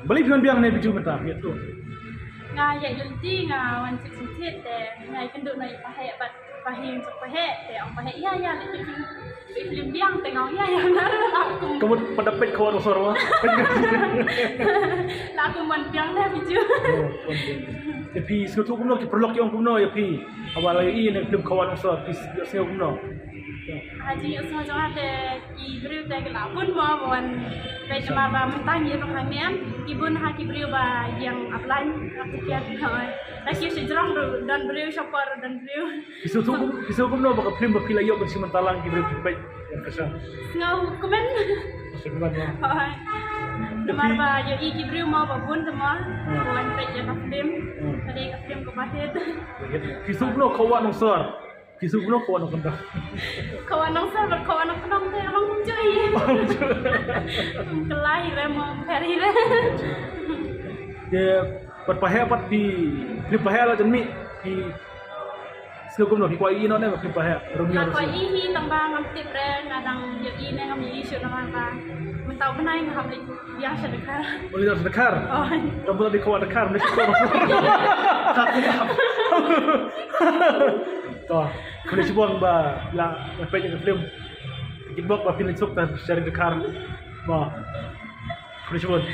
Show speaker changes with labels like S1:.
S1: balik pion biang ne biju mata ya tu
S2: ya yulti wan cik te ngai kenduk nai pahe bat pahing pahe te ang pahe ya film biang tengok ya nar aku
S1: kamu pendapet kawan usor mah
S2: aku man biang ne biju
S1: ya pi sekutu kumno ki perlok yang kumno ya pi awal lagi ne film kawan usor pi sekutu kumno
S2: haji usah jangan te ki beriu te kelapun mau wan baik ba mentang ya pengen ibun haki beriu ba yang upline rakyat noi lagi sejrong dan beriu shopper dan beriu
S1: Isu kumno baka film ba pila yo kan si mentalang ki beriu baik yang kasa
S2: ngau komen
S1: sebenarnya
S2: Temar ba yo ki beriu mau ba bun semua wan baik ya film ada yang film ke bahit
S1: Isu kumno kawan usor Kisu kuno kawan nak kentang.
S2: Kawan nang sa kawan nang penong te amang cuy. Kelai le mom peri le.
S1: Dia berpahaya pat di berpahaya lah jemi di sekutu kuno di kuai ino ne berpahaya rumia.
S2: Kuai hi tambang amtip re nadang yo ne ngam isu nang ba. Mentau benai ngam li yang sedekar.
S1: Boleh dah sedekar. Oh. Kamu tadi kawan dekar ni sekolah. Satu jam. Toh, kalau sebuang ba la apa yang film kita buat ba film sok dan share dekar. Bah. Kalau sebuang